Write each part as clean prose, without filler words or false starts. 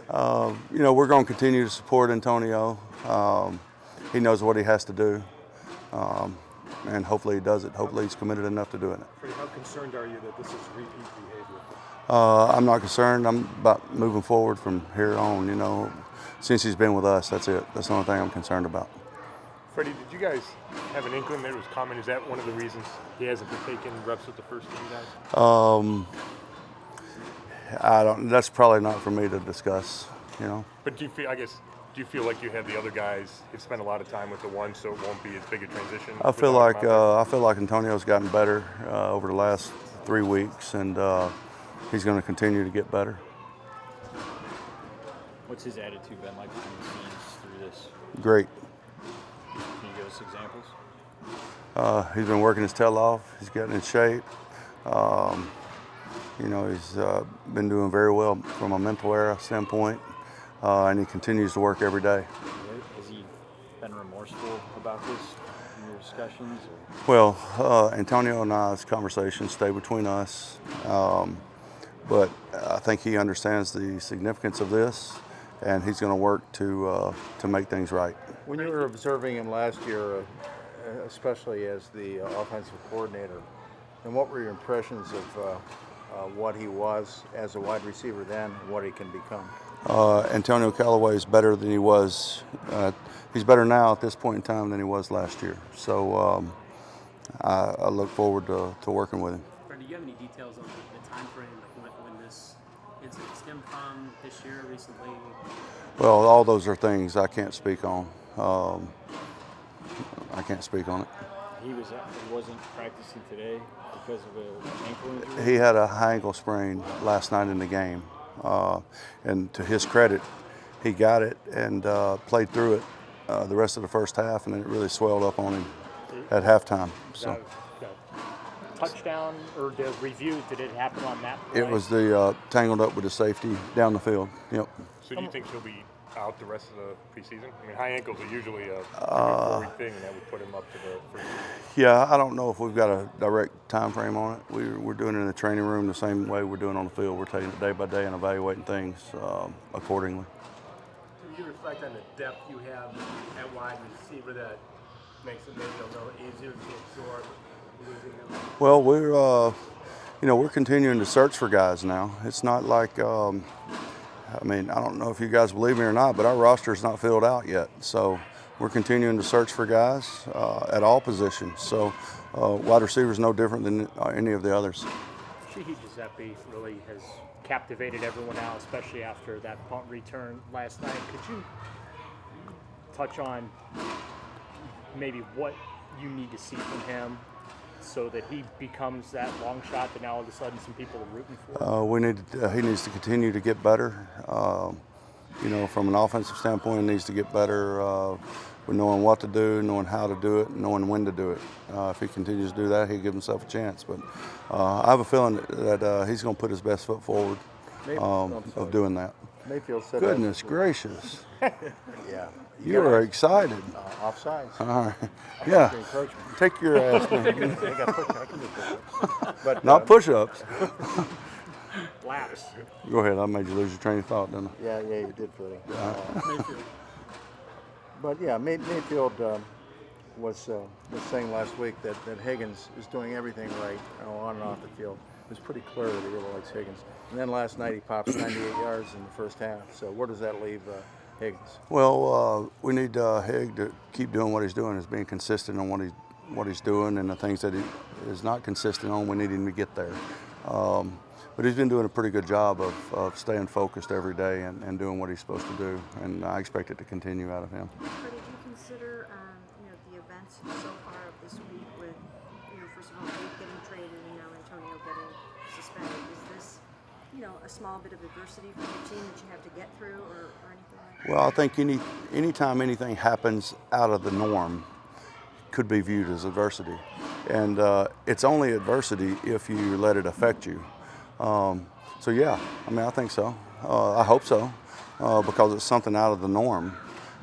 We're going to continue to support Antonio. He knows what he has to do, and hopefully he does it. Hopefully he's committed enough to doing it. Freddie, how concerned are you that this is repeat behavior? I'm not concerned. I'm about moving forward from here on. Since he's been with us, that's it. That's the only thing I'm concerned about. Freddie, did you guys have an inkling that it was coming? Is that one of the reasons he hasn't been taking reps with the first team guys? I don't. That's probably not for me to discuss. But do you feel like you have the other guys have spent a lot of time with the one, so it won't be as big a transition? I feel like Antonio's gotten better over the last 3 weeks, and he's going to continue to get better. What's his attitude been like behind the scenes through this? Great. Can you give us examples? He's been working his tail off. He's getting in shape. He's been doing very well from a mental era standpoint, and he continues to work every day. Has he been remorseful about this in your discussions? Well, Antonio and I's conversations stay between us, but I think he understands the significance of this, and he's going to work to make things right. When you were observing him last year, especially as the offensive coordinator, and what were your impressions of what he was as a wide receiver then and what he can become? Antonio Calloway is better than he was. He's better now at this point in time than he was last year. So I look forward to working with him. Freddie, do you have any details on the time frame, like when this incident stemmed from, this year, recently? Well, all those are things I can't speak on. I can't speak on it. He wasn't practicing today because of an ankle injury? He had a high ankle sprain last night in the game. And to his credit, he got it and played through it the rest of the first half, and then it really swelled up on him at halftime. So the touchdown or the review, did it happen on that play? it was the tangled up with the safety down the field. Yep. So do you think he'll be out the rest of the preseason? I mean, high ankles are usually a 4-week thing, and that would put him up to the first season. Yeah, I don't know if we've got a direct time frame on it. We're doing it in the training room the same way we're doing on the field. We're taking it day by day and evaluating things accordingly. Do you reflect on the depth you have at wide receiver that makes it maybe a little easier to absorb losing him? Well, we're continuing to search for guys now. It's not like I don't know if you guys believe me or not, but our roster is not filled out yet. So we're continuing to search for guys at all positions. So wide receiver is no different than any of the others. Giuseppe really has captivated everyone now, especially after that punt return last night. Could you touch on maybe what you need to see from him so that he becomes that long shot that now all of a sudden some people are rooting for? He needs to continue to get better. From an offensive standpoint, he needs to get better with knowing what to do, knowing how to do it, and knowing when to do it. If he continues to do that, he'll give himself a chance. But I have a feeling that he's going to put his best foot forward of doing that. Mayfield said Goodness gracious. Yeah. You are excited. Offsides. All right. Yeah. Take your ass down. I got push. I can do push-ups. But, Not push-ups. Laps. Go ahead. I made you lose your train of thought, didn't I? Yeah, you did, Freddie. Mayfield. But yeah, Mayfield was saying last week that Higgins is doing everything right on and off the field. It was pretty clear that he really likes Higgins. And then last night he pops 98 yards in the first half. So where does that leave Higgins? Well, we need Hig to keep doing what he's doing, is being consistent on what he's doing, and the things that he is not consistent on, we need him to get there. But he's been doing a pretty good job of staying focused every day and doing what he's supposed to do, and I expect it to continue out of him. Freddie, do you consider the events so far of this week with, first of all, Dave getting traded and now Antonio getting suspended? Is this, a small bit of adversity for the team that you have to get through or anything like that? Well, I think anytime anything happens out of the norm could be viewed as adversity. And it's only adversity if you let it affect you. So yeah, I think so. I hope so, because it's something out of the norm.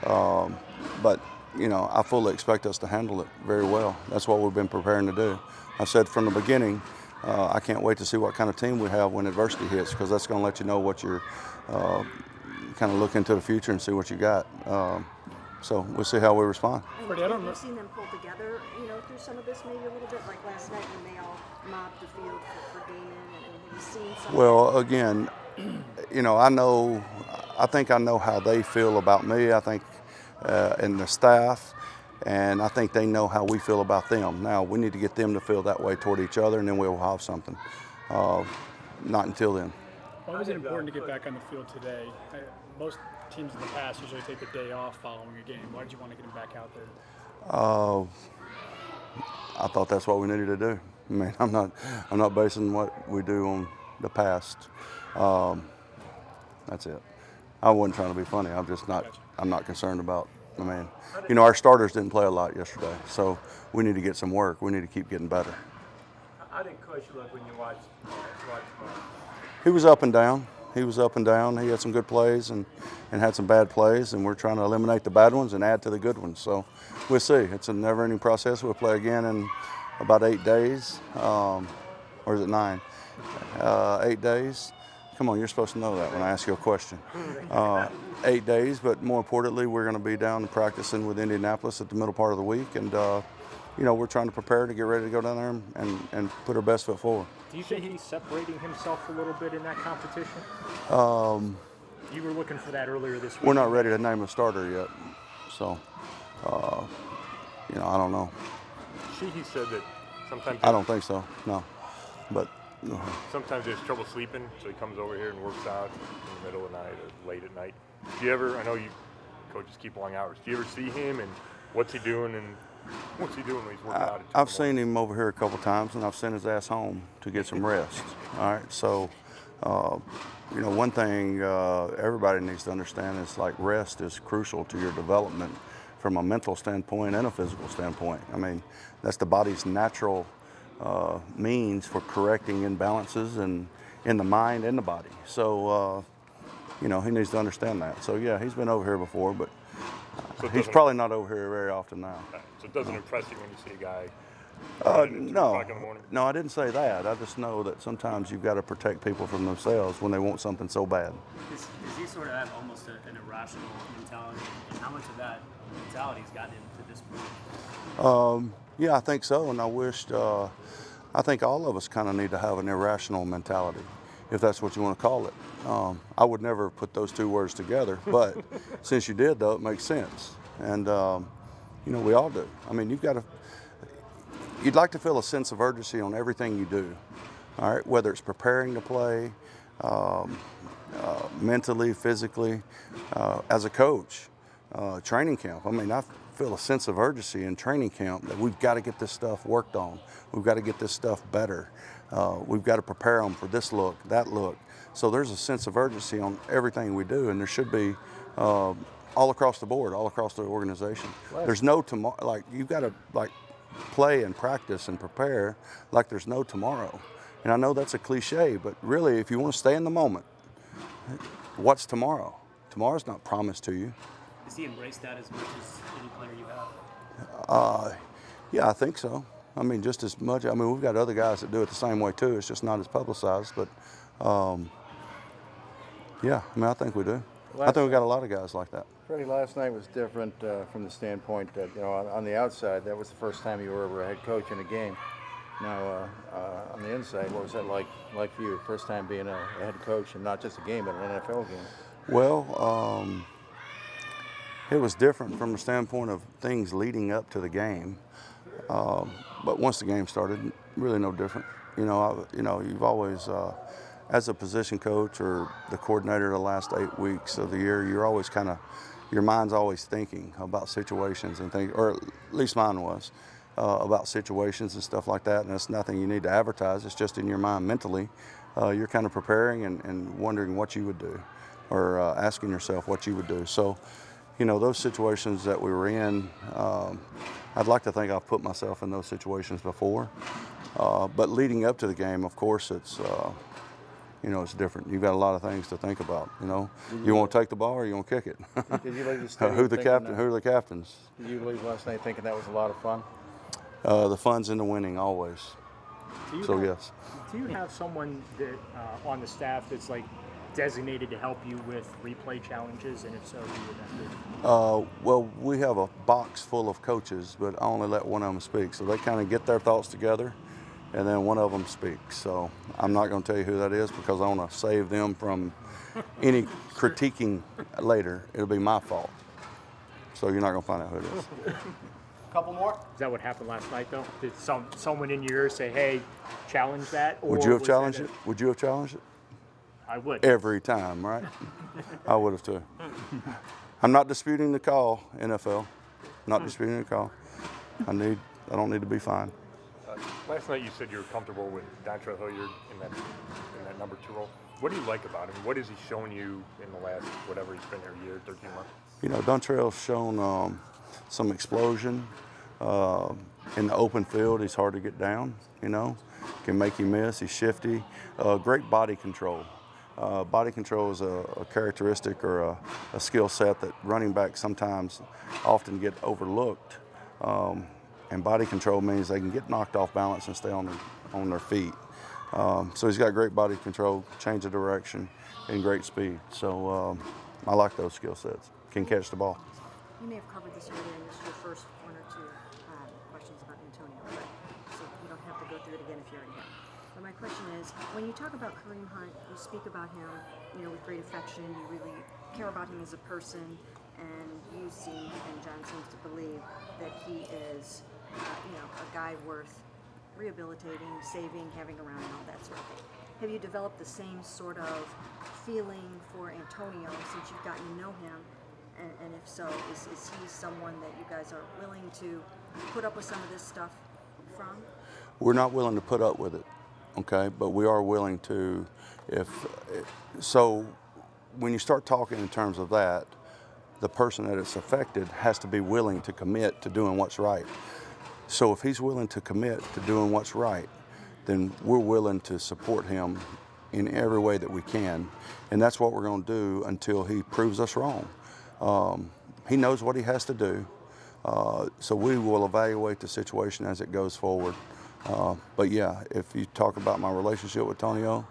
But I fully expect us to handle it very well. That's what we've been preparing to do. I said from the beginning, I can't wait to see what kind of team we have when adversity hits, because that's going to let you know what your kind of look into the future and see what you got. So we'll see how we respond. And Freddie, I don't know. you've seen them pull together, through some of this maybe a little bit, like last night when they all mobbed the field for Damon, and have you seen some? Well, again, I think I know how they feel about me. I think, and the staff, and I think they know how we feel about them. Now we need to get them to feel that way toward each other, and then we'll have something. Not until then. Why was it important to get back on the field today? Most teams in the past usually take a day off following a game. Why did you want to get him back out there? I thought that's what we needed to do. I mean, I'm not basing what we do on the past. That's it. I wasn't trying to be funny. I'm not concerned about. I mean, our starters didn't play a lot yesterday, so we need to get some work. We need to keep getting better. How did Coach look when you watched He was up and down. He had some good plays and had some bad plays, and we're trying to eliminate the bad ones and add to the good ones. So we'll see. It's a never-ending process. We'll play again in about 8 days, or is it 9? 8 days. Come on, you're supposed to know that when I ask you a question. 8 days, but more importantly, we're going to be down practicing with Indianapolis at the middle part of the week, and we're trying to prepare to get ready to go down there and put our best foot forward. Do you think he's separating himself a little bit in that competition? You were looking for that earlier this week. We're not ready to name a starter yet, so I don't know. He said that sometimes I don't think so. No, but sometimes there's trouble sleeping, so he comes over here and works out in the middle of the night or late at night. Do you ever? I know you coaches keep long hours. Do you ever see him and what's he doing when he's working out? I've seen him over here a couple times, and I've sent his ass home to get some rest. All right, so one thing everybody needs to understand is like rest is crucial to your development from a mental standpoint and a physical standpoint. I mean, that's the body's natural means for correcting imbalances in the mind and the body. So, he needs to understand that. So, yeah, he's been over here before, but he's probably not over here very often now. So it doesn't impress you when you see a guy No, I didn't say that. I just know that sometimes you've got to protect people from themselves when they want something so bad. Does he sort of have almost an irrational mentality? And how much of that mentality has gotten him to this point? Yeah, I think so, and I think all of us kind of need to have an irrational mentality, if that's what you want to call it. I would never put those two words together, but since you did, though, it makes sense. And, we all do. I mean, you'd like to feel a sense of urgency on everything you do, all right, whether it's preparing to play, mentally, physically, as a coach, training camp. I mean, I feel a sense of urgency in training camp that we've got to get this stuff worked on. We've got to get this stuff better. We've got to prepare them for this look, that look. So there's a sense of urgency on everything we do, and there should be all across the board, all across the organization. There's no tomorrow. Like, you've got to play and practice and prepare like there's no tomorrow. And I know that's a cliche, but really, if you want to stay in the moment, what's tomorrow? Tomorrow's not promised to you. Does he embrace that as much as any player you have? Yeah, I think so. I mean, just as much. I mean, we've got other guys that do it the same way too. It's just not as publicized, but yeah, I mean, I think we do. I think we got a lot of guys like that. Freddie, last night was different from the standpoint that, on the outside, that was the first time you were ever a head coach in a game. Now, on the inside, what was that like for you? First time being a head coach, and not just a game, but an NFL game. Well, it was different from the standpoint of things leading up to the game. But once the game started, really no different. You've always, as a position coach or the coordinator the last 8 weeks of the year, you're always your mind's always thinking about situations and things, or at least mine was, about situations and stuff like that. And it's nothing you need to advertise. It's just in your mind mentally. You're kind of preparing and wondering what you would do, or asking yourself what you would do. So, those situations that we were in, I'd like to think I've put myself in those situations before. But leading up to the game, of course, it's it's different. You've got a lot of things to think about. You want to take the ball or you want to kick it? Did you leave the stadium Who are the captains? Did you leave last night thinking that was a lot of fun? The fun's in the winning always. So yes. Do you have someone that on the staff that's like designated to help you with replay challenges? And if so, who would that be? Well, we have a box full of coaches, but I only let one of them speak. So they kind of get their thoughts together, and then one of them speaks. So I'm not going to tell you who that is because I want to save them from any critiquing later. It'll be my fault. So you're not going to find out who it is. Couple more. Is that what happened last night, though? Did someone in your ear say, "Hey, challenge that"? Or Would you have was that challenged it? Would you have challenged it? I would. Every time, right? I would have too. I'm not disputing the call, NFL. Not disputing the call. I don't need to be fined. Last night you said you were comfortable with Dontrell Hilliard in that number 2 role. What do you like about him? What has he shown you in the last, whatever he's been there, a year, 13 months? You know, Dontrell's shown some explosion in the open field. He's hard to get down, you know. Can make you miss. He's shifty. Great body control. Body control is a characteristic or a skill set that running backs sometimes often get overlooked. And body control means they can get knocked off balance and stay on their feet. So he's got great body control, change of direction, and great speed. So I like those skill sets. Can catch the ball. You may have covered this earlier, and this is your first 1 or 2 questions about Antonio, but so you don't have to go through it again if you already have. But my question is, when you talk about Kareem Hunt, you speak about him, you know, with great affection. You really care about him as a person, and you seem, and John seems to believe, that he is, you know, a guy worth rehabilitating, saving, having around, and all that sort of thing. Have you developed the same sort of feeling for Antonio since you've gotten to know him? And if so, is he someone that you guys are willing to put up with some of this stuff from? We're not willing to put up with it, okay? But we are willing to, so when you start talking in terms of that, the person that it's affected has to be willing to commit to doing what's right. So if he's willing to commit to doing what's right, then we're willing to support him in every way that we can. And that's what we're going to do until he proves us wrong. He knows what he has to do, so we will evaluate the situation as it goes forward. But yeah, if you talk about my relationship with Antonio,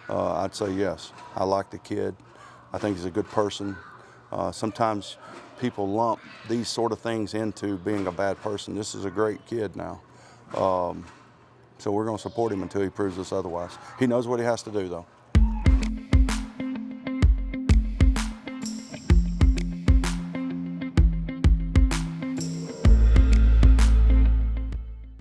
I'd say yes. I like the kid. I think he's a good person. Sometimes people lump these sort of things into being a bad person. This is a great kid now. So we're going to support him until he proves us otherwise. He knows what he has to do, though.